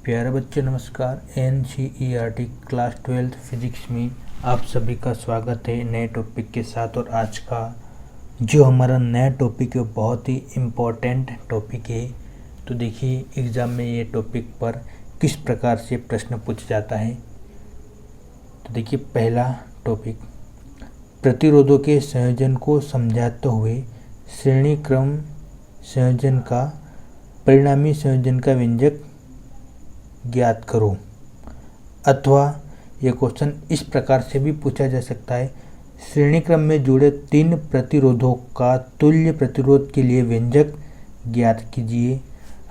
प्यारे बच्चे नमस्कार। NCERT क्लास 12 फिजिक्स में आप सभी का स्वागत है नए टॉपिक के साथ। और आज का जो हमारा नया टॉपिक है बहुत ही इम्पोर्टेंट टॉपिक है। तो देखिए एग्ज़ाम में ये टॉपिक पर किस प्रकार से प्रश्न पूछा जाता है। तो देखिए पहला टॉपिक, प्रतिरोधों के संयोजन को समझाते हुए श्रेणी क्रम संयोजन का परिणामी संयोजन का व्यंजक ज्ञात करो। अथवा यह क्वेश्चन इस प्रकार से भी पूछा जा सकता है, श्रेणी क्रम में जुड़े तीन प्रतिरोधों का तुल्य प्रतिरोध के लिए व्यंजक ज्ञात कीजिए।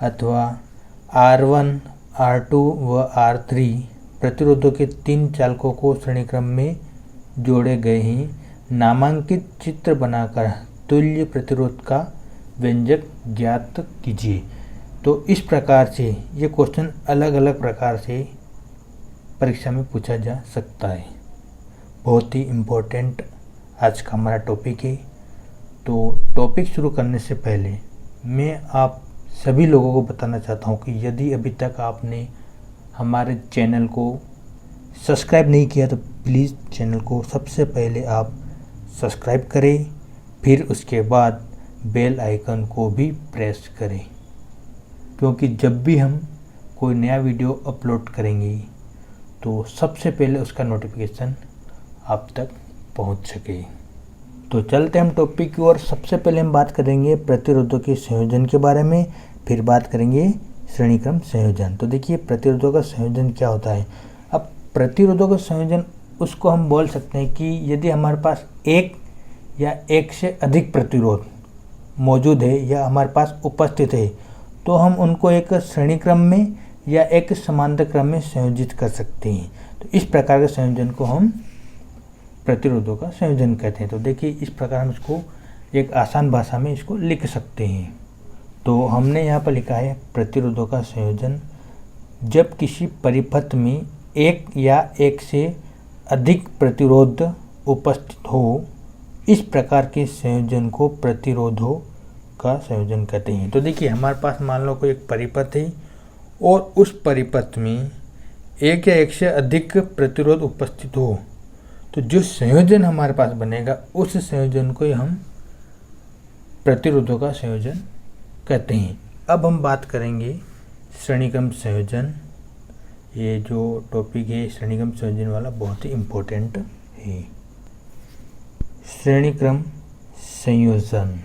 अथवा R1, R2 व R3 प्रतिरोधों के तीन चालकों को श्रेणी क्रम में जोड़े गए हैं, नामांकित चित्र बनाकर तुल्य प्रतिरोध का व्यंजक ज्ञात कीजिए। तो इस प्रकार से ये क्वेश्चन अलग अलग प्रकार से परीक्षा में पूछा जा सकता है। बहुत ही इम्पोर्टेंट आज का हमारा टॉपिक है। तो टॉपिक शुरू करने से पहले मैं आप सभी लोगों को बताना चाहता हूँ कि यदि अभी तक आपने हमारे चैनल को सब्सक्राइब नहीं किया तो प्लीज़ चैनल को सबसे पहले आप सब्सक्राइब करें, फिर उसके बाद बेल आइकन को भी प्रेस करें, क्योंकि जब भी हम कोई नया वीडियो अपलोड करेंगे तो सबसे पहले उसका नोटिफिकेशन आप तक पहुंच सके। तो चलते हम टॉपिक की ओर। सबसे पहले हम बात करेंगे प्रतिरोधों के संयोजन के बारे में, फिर बात करेंगे श्रेणी क्रम संयोजन। तो देखिए प्रतिरोधों का संयोजन क्या होता है। अब प्रतिरोधों का संयोजन उसको हम बोल सकते हैं कि यदि हमारे पास एक या एक से अधिक प्रतिरोध मौजूद है या हमारे पास उपस्थित है तो हम उनको एक श्रेणी क्रम में या एक समांतर क्रम में संयोजित कर सकते हैं। तो इस प्रकार के संयोजन को हम प्रतिरोधों का संयोजन कहते हैं। तो देखिए इस प्रकार हम इसको एक आसान भाषा में इसको लिख सकते हैं। तो हमने यहाँ पर लिखा है प्रतिरोधों का संयोजन, जब किसी परिपथ में एक या एक से अधिक प्रतिरोध उपस्थित हो, इस प्रकार के संयोजन को प्रतिरोधों का संयोजन कहते हैं। तो देखिए हमारे पास मान लो कोई एक परिपथ है और उस परिपथ में एक या एक से अधिक प्रतिरोध उपस्थित हो, तो जो संयोजन हमारे पास बनेगा उस संयोजन को ही हम प्रतिरोधों का संयोजन कहते हैं। अब हम बात करेंगे श्रेणी क्रम संयोजन। ये जो टॉपिक है श्रेणी क्रम संयोजन वाला बहुत ही इम्पोर्टेंट है। श्रेणी क्रम संयोजन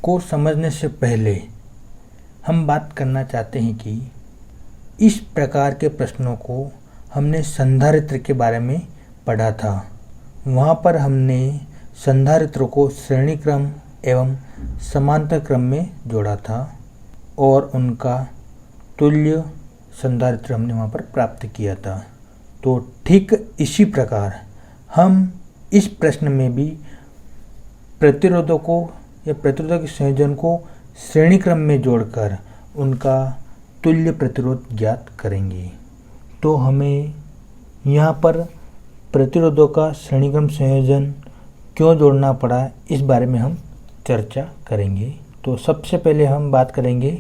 को समझने से पहले हम बात करना चाहते हैं कि इस प्रकार के प्रश्नों को हमने संधारित्र के बारे में पढ़ा था। वहाँ पर हमने संधारित्र को श्रेणी क्रम एवं समांतर क्रम में जोड़ा था और उनका तुल्य संधारित्र हमने वहाँ पर प्राप्त किया था। तो ठीक इसी प्रकार हम इस प्रश्न में भी प्रतिरोधों को या प्रतिरोधों के संयोजन को श्रेणी क्रम में जोड़कर उनका तुल्य प्रतिरोध ज्ञात करेंगे। तो हमें यहाँ पर प्रतिरोधों का श्रेणी क्रम संयोजन क्यों जोड़ना पड़ा इस बारे में हम चर्चा करेंगे। तो सबसे पहले हम बात करेंगे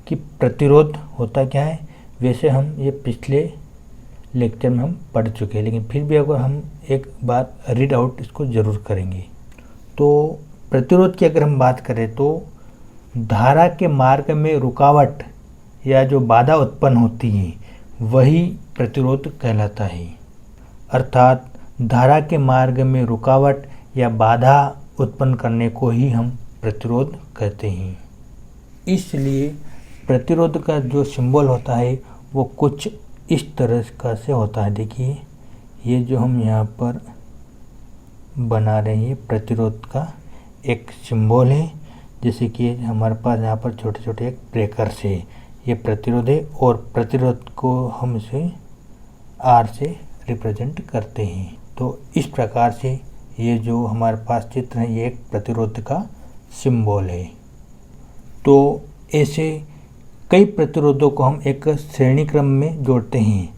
कि प्रतिरोध होता क्या है। वैसे हम ये पिछले लेक्चर में हम पढ़ चुके हैं, लेकिन फिर भी अगर हम एक बात रीड आउट इसको ज़रूर करेंगे। तो प्रतिरोध की अगर हम बात करें तो धारा के मार्ग में रुकावट या जो बाधा उत्पन्न होती है वही प्रतिरोध कहलाता है। अर्थात धारा के मार्ग में रुकावट या बाधा उत्पन्न करने को ही हम प्रतिरोध कहते हैं। इसलिए प्रतिरोध का जो सिंबल होता है वो कुछ इस तरह का से होता है। देखिए ये जो हम यहाँ पर बना रहे हैं प्रतिरोध का एक सिंबल है। जैसे कि हमारे पास यहाँ पर छोटे छोटे एक ब्रेकर से ये प्रतिरोध है और प्रतिरोध को हम इसे R से रिप्रेजेंट करते हैं। तो इस प्रकार से ये जो हमारे पास चित्र है ये एक प्रतिरोध का सिंबल है। तो ऐसे कई प्रतिरोधों को हम एक श्रेणी क्रम में जोड़ते हैं।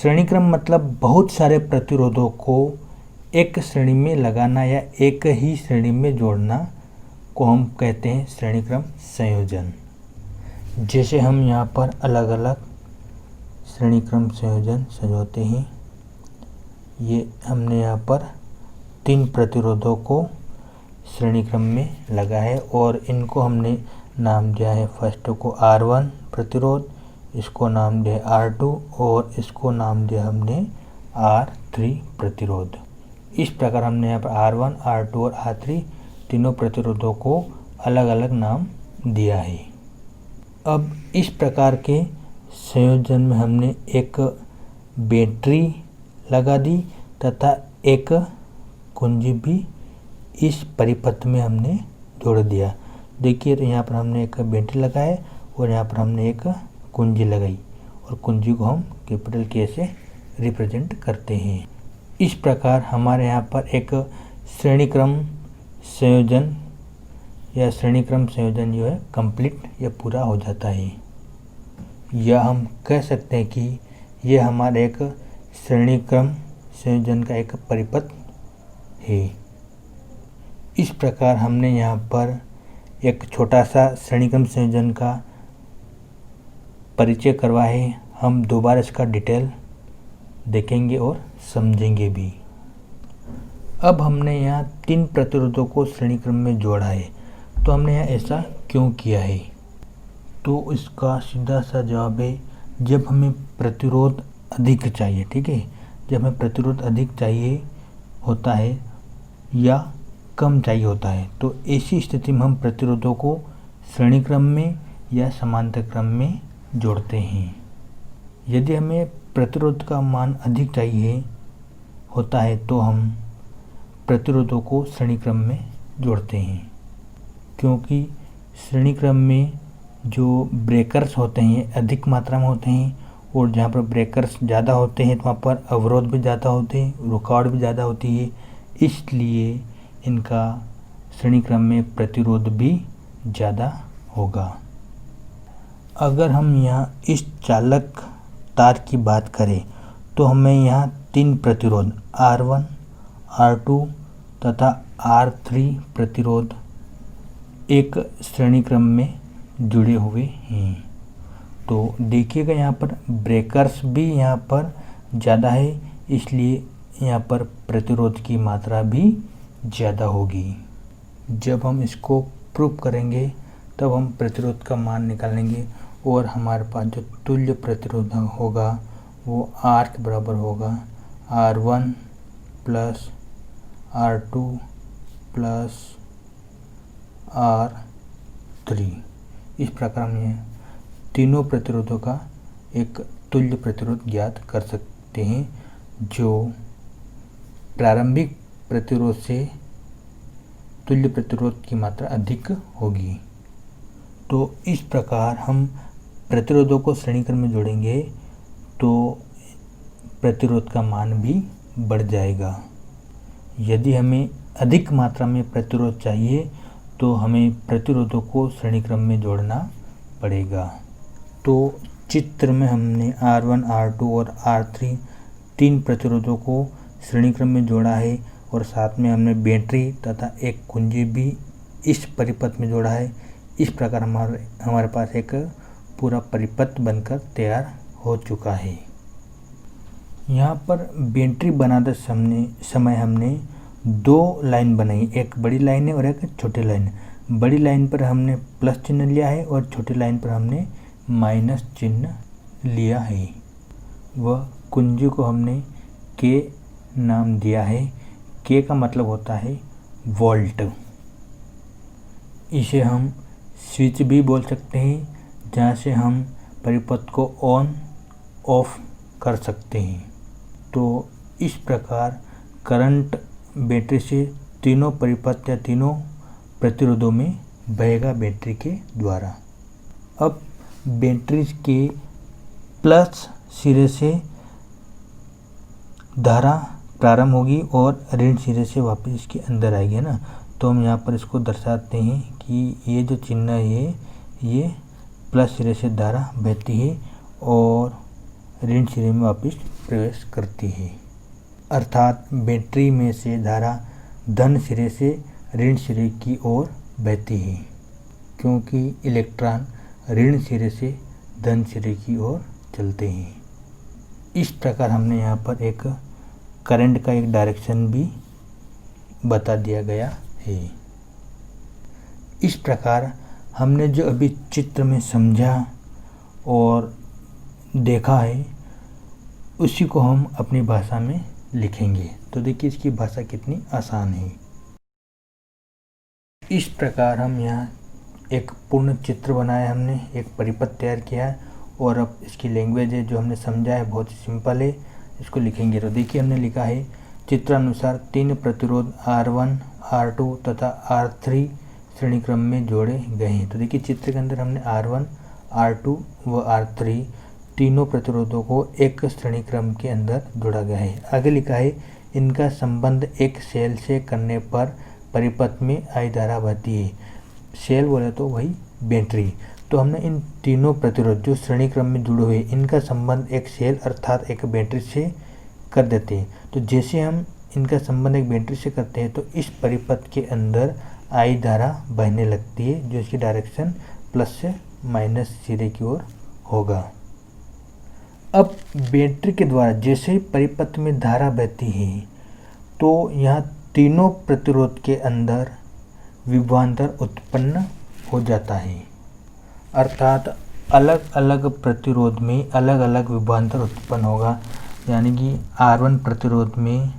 श्रेणी क्रम मतलब बहुत सारे प्रतिरोधों को एक श्रेणी में लगाना या एक ही श्रेणी में जोड़ना को हम कहते हैं श्रेणी क्रम संयोजन। जैसे हम यहाँ पर अलग अलग श्रेणी क्रम संयोजन समझौते हैं। ये हमने यहाँ पर 3 प्रतिरोधों को श्रेणी क्रम में लगा है और इनको हमने नाम दिया है। फर्स्ट को R1 प्रतिरोध, इसको नाम दिया R2 और इसको नाम दिया हमने R3 प्रतिरोध। इस प्रकार हमने यहाँ पर R1, R2 और R3 तीनों प्रतिरोधों को अलग अलग नाम दिया है। अब इस प्रकार के संयोजन में हमने एक बैटरी लगा दी तथा एक कुंजी भी इस परिपथ में हमने जोड़ दिया। देखिए यहाँ पर हमने एक बैटरी लगाए और यहाँ पर हमने एक कुंजी लगाई और कुंजी को हम कैपिटल K से रिप्रेजेंट करते हैं। इस प्रकार हमारे यहाँ पर एक श्रेणी क्रम संयोजन या श्रेणी क्रम संयोजन जो है कंप्लीट या पूरा हो जाता है। या हम कह सकते हैं कि यह हमारा एक श्रेणी क्रम संयोजन का एक परिपथ है। इस प्रकार हमने यहाँ पर एक छोटा सा श्रेणी क्रम संयोजन का परिचय करवा है। हम दोबारा इसका डिटेल देखेंगे और समझेंगे भी। अब हमने यहाँ 3 प्रतिरोधों को श्रेणी क्रम में जोड़ा है, तो हमने यहाँ ऐसा क्यों किया है? तो इसका सीधा सा जवाब है, जब हमें प्रतिरोध अधिक चाहिए, ठीक है, जब हमें प्रतिरोध अधिक चाहिए होता है या कम चाहिए होता है, तो ऐसी स्थिति में हम प्रतिरोधों को श्रेणी क्रम में या समांतर क्रम में जोड़ते हैं। यदि हमें प्रतिरोध का मान अधिक चाहिए होता है तो हम प्रतिरोधों को श्रेणी क्रम में जोड़ते हैं, क्योंकि श्रेणी क्रम में जो ब्रेकर्स होते हैं अधिक मात्रा में होते हैं और जहाँ पर ब्रेकर्स ज़्यादा होते हैं तो वहाँ पर अवरोध भी ज़्यादा होते हैं, रुकावट भी ज़्यादा होती है, इसलिए इनका श्रेणी क्रम में प्रतिरोध भी ज़्यादा होगा। अगर हम यहाँ इस चालक तार की बात करें तो हमें यहाँ 3 प्रतिरोध R1, R2 तथा R3 प्रतिरोध एक श्रेणी क्रम में जुड़े हुए हैं। तो देखिएगा यहाँ पर ब्रेकर्स भी यहाँ पर ज़्यादा है, इसलिए यहाँ पर प्रतिरोध की मात्रा भी ज़्यादा होगी। जब हम इसको प्रूव करेंगे तब हम प्रतिरोध का मान निकालेंगे और हमारे पास जो तुल्य प्रतिरोध होगा वो R के बराबर होगा R1 plus R2 plus R3। इस प्रकार हम ये तीनों प्रतिरोधों का एक तुल्य प्रतिरोध ज्ञात कर सकते हैं, जो प्रारंभिक प्रतिरोध से तुल्य प्रतिरोध की मात्रा अधिक होगी। तो इस प्रकार हम प्रतिरोधों को श्रेणी क्रम में जोड़ेंगे तो प्रतिरोध का मान भी बढ़ जाएगा। यदि हमें अधिक मात्रा में प्रतिरोध चाहिए तो हमें प्रतिरोधों को श्रेणी क्रम में जोड़ना पड़ेगा। तो चित्र में हमने R1, R2 और R3 3 प्रतिरोधों को श्रेणी क्रम में जोड़ा है और साथ में हमने बैटरी तथा एक कुंजी भी इस परिपथ में जोड़ा है। इस प्रकार हमारे पास एक पूरा परिपथ बनकर तैयार हो चुका है। यहाँ पर बैटरी बनाते समय हमने 2 लाइन बनाई, एक बड़ी लाइन है और एक छोटी लाइन। बड़ी लाइन पर हमने प्लस चिन्ह लिया है और छोटी लाइन पर हमने माइनस चिन्ह लिया है। वह कुंजी को हमने K नाम दिया है। K का मतलब होता है वोल्ट। इसे हम स्विच भी बोल सकते हैं, जहाँ से हम परिपथ को ऑन ऑफ कर सकते हैं। तो इस प्रकार करंट बैटरी से तीनों परिपथ या तीनों प्रतिरोधों में बहेगा बैटरी के द्वारा। अब बैटरी के प्लस सिरे से धारा प्रारंभ होगी और ऋण सिरे से वापस इसके अंदर आएगी, है ना। तो हम यहाँ पर इसको दर्शाते हैं कि ये जो चिन्ह है ये प्लस सिरे से धारा बहती है और ऋण सिरे में वापस प्रवेश करती है, अर्थात बैटरी में से धारा धन सिरे से ऋण सिरे की ओर बहती है, क्योंकि इलेक्ट्रॉन ऋण सिरे से धन सिरे की ओर चलते हैं। इस प्रकार हमने यहाँ पर एक करंट का एक डायरेक्शन भी बता दिया गया है। इस प्रकार हमने जो अभी चित्र में समझा और देखा है उसी को हम अपनी भाषा में लिखेंगे। तो देखिए इसकी भाषा कितनी आसान है। इस प्रकार हम यहाँ एक पूर्ण चित्र बनाया, हमने एक परिपथ तैयार किया है और अब इसकी लैंग्वेज है जो हमने समझा है बहुत ही सिंपल है, इसको लिखेंगे। तो देखिए हमने लिखा है चित्रानुसार 3 प्रतिरोध R1, R2 तथा R3 श्रेणी क्रम में जोड़े गए हैं। तो देखिए चित्र के अंदर हमने R1, R2 व R3 तीनों प्रतिरोधों को एक श्रेणी क्रम के अंदर जोड़ा गया है। आगे लिखा है इनका संबंध एक सेल से करने पर परिपथ में I धारा बहती है। सेल बोले तो वही बैटरी। तो हमने इन तीनों प्रतिरोध जो श्रेणी क्रम में जुड़े हुए इनका संबंध एक सेल अर्थात एक बैटरी से कर देते हैं। तो जैसे हम इनका संबंध एक बैटरी से करते हैं तो इस परिपथ के अंदर I धारा बहने लगती है जो इसकी डायरेक्शन प्लस से माइनस सीधे की ओर होगा। अब बैटरी के द्वारा जैसे ही परिपथ में धारा बहती है तो यहाँ तीनों प्रतिरोध के अंदर विभवांतर उत्पन्न हो जाता है, अर्थात अलग अलग प्रतिरोध में अलग अलग विभवांतर उत्पन्न होगा। यानी कि R1 प्रतिरोध में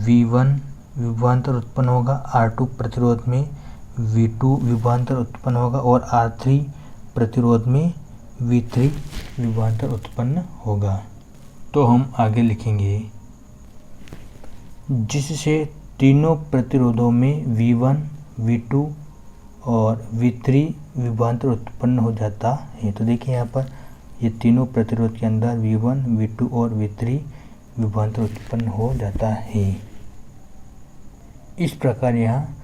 V1 विभवांतर उत्पन्न होगा, R2 प्रतिरोध में V2 विभवांतर उत्पन्न होगा और R3 प्रतिरोध में V3 विभवांतर उत्पन्न होगा। तो हम आगे लिखेंगे जिससे तीनों प्रतिरोधों में V1, V2 और V3 विभवांतर उत्पन्न हो जाता है। तो देखिए यहाँ पर ये तीनों प्रतिरोध के अंदर V1, V2 और V3 विभवांतर उत्पन्न हो जाता है। इस प्रकार यहाँ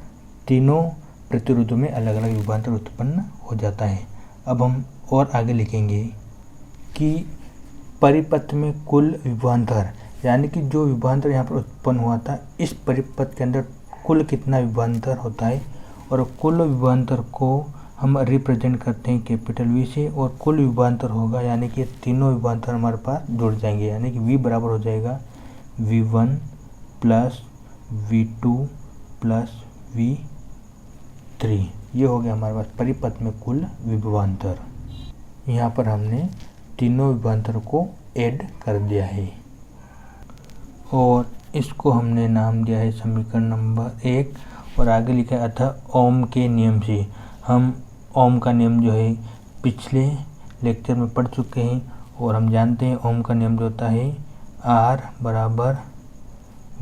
तीनों प्रतिरोधों में अलग अलग विभवांतर उत्पन्न हो जाता है। अब हम और आगे लिखेंगे कि परिपथ में कुल विभवांतर यानी कि जो विभवांतर यहाँ पर उत्पन्न हुआ था इस परिपथ के अंदर कुल कितना विभवांतर होता है और कुल विभवांतर को हम रिप्रेजेंट करते हैं कैपिटल V से और कुल विभवांतर होगा यानी कि तीनों विभवांतर हमारे पास जुड़ जाएंगे यानी कि V बराबर हो जाएगा V1 plus V2 plus V3। ये हो गया हमारे पास परिपथ में कुल विभवांतर। यहाँ पर हमने तीनों विभवांतर को ऐड कर दिया है और इसको हमने नाम दिया है समीकरण नंबर 1 और आगे लिखा है अतः ओम के नियम से। हम ओम का नियम जो है पिछले लेक्चर में पढ़ चुके हैं और हम जानते हैं ओम का नियम जो होता है R बराबर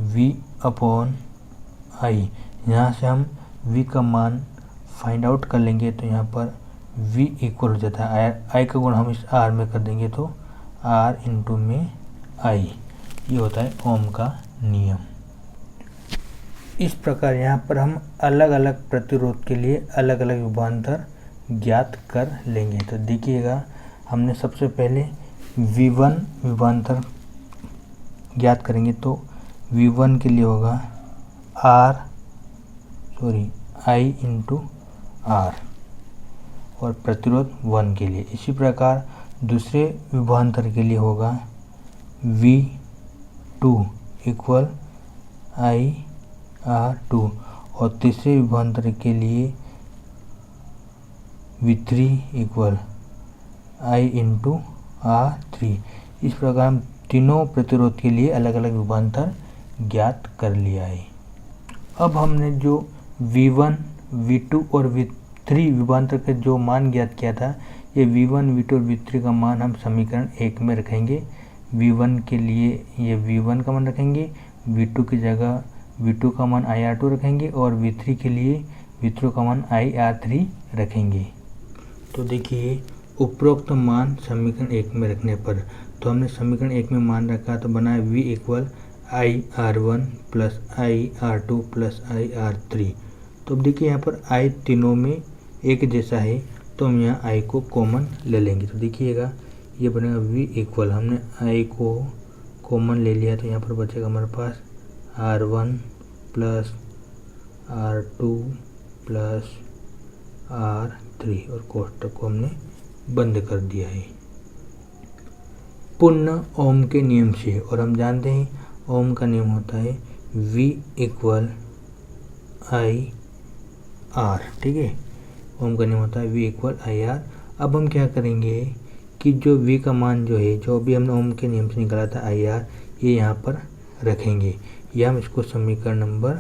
V अपॉन I। यहाँ से हम V का मान फाइंड आउट कर लेंगे तो यहाँ पर V इक्वल हो जाता है I का गुण हम इस R में कर देंगे तो R इंटू में I। ये होता है ओम का नियम। इस प्रकार यहाँ पर हम अलग अलग प्रतिरोध के लिए अलग अलग विभवांतर ज्ञात कर लेंगे। तो देखिएगा हमने सबसे पहले V1 विभवांतर ज्ञात करेंगे तो V1 के लिए होगा I इंटू R और प्रतिरोध 1 के लिए। इसी प्रकार दूसरे विभवांतर के लिए होगा V2 इक्वल IR2 और तीसरे विभवांतर के लिए V3 equal I into R3। इस प्रकार हम तीनों प्रतिरोध के लिए अलग अलग विभवांतर ज्ञात कर लिया है। अब हमने जो V1, V2 और V3 विभवांतर का जो मान ज्ञात किया था ये V1, V2 और V3 का मान हम समीकरण 1 में रखेंगे। V1 के लिए ये V1 का मान रखेंगे, V2 की जगह V2 का मान IR2 रखेंगे और V3 के लिए V3 का मान IR3 रखेंगे। तो देखिए उपरोक्त मान समीकरण 1 में रखने पर तो हमने समीकरण 1 में मान रखा तो बना है V equal IR1 plus IR2 plus IR3। तो अब देखिए यहाँ पर I तीनों में एक जैसा है तो हम यहाँ I को कॉमन ले लेंगे। तो देखिएगा ये बनेगा V इक्वल हमने I को कॉमन ले लिया तो यहाँ पर बचेगा हमारे पास R1 plus R2 plus R3 और कोष्टक को हमने बंद कर दिया है। पुनः ओम के नियम से, और हम जानते हैं ओम का नियम होता है V = IR। ठीक है, ओम का नियम होता है V = IR। अब हम क्या करेंगे कि जो V का मान जो है, जो भी हमने ओम के नियम से निकाला था IR, ये यहाँ पर रखेंगे, या हम इसको समीकरण नंबर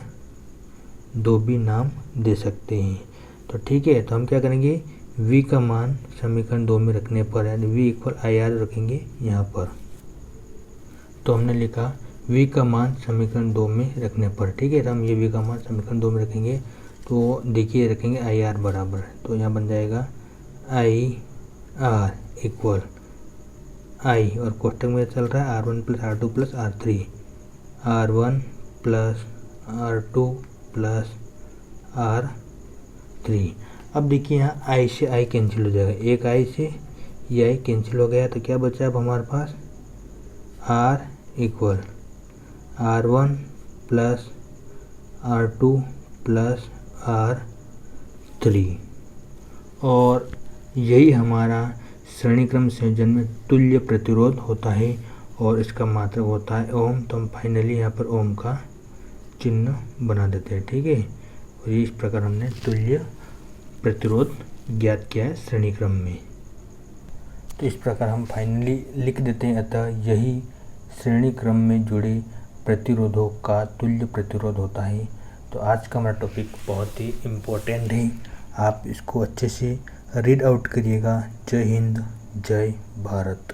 2 भी नाम दे सकते हैं। तो ठीक है, तो हम क्या करेंगे, V का मान समीकरण 2 में रखने पर, यानी V = IR रखेंगे यहाँ पर। तो हमने लिखा V का मान समीकरण 2 में रखने पर। ठीक है, तो हम ये V का मान समीकरण 2 में रखेंगे, तो देखिए रखेंगे IR बराबर, तो यहाँ बन जाएगा IR = I, और कोष्टक में चल रहा है R1 + R2 + R3, R1 + R2 + R3। अब देखिए यहाँ I से I कैंसिल हो जाएगा, एक I से ये I कैंसिल हो गया, तो क्या बचा अब हमारे पास R = R1 + R2 + R3, और यही हमारा श्रेणी क्रम संयोजन में तुल्य प्रतिरोध होता है, और इसका मात्रक होता है ओम। तो हम फाइनली यहाँ पर ओम का चिन्ह बना देते हैं। ठीक है, और इस प्रकार हमने तुल्य प्रतिरोध ज्ञात किया है श्रेणी क्रम में। तो इस प्रकार हम फाइनली लिख देते हैं, अतः यही श्रेणी क्रम में जुड़े प्रतिरोधों का तुल्य प्रतिरोध होता है। तो आज का हमारा टॉपिक बहुत ही इम्पोर्टेंट है, आप इसको अच्छे से रीड आउट करिएगा। जय हिंद, जय भारत।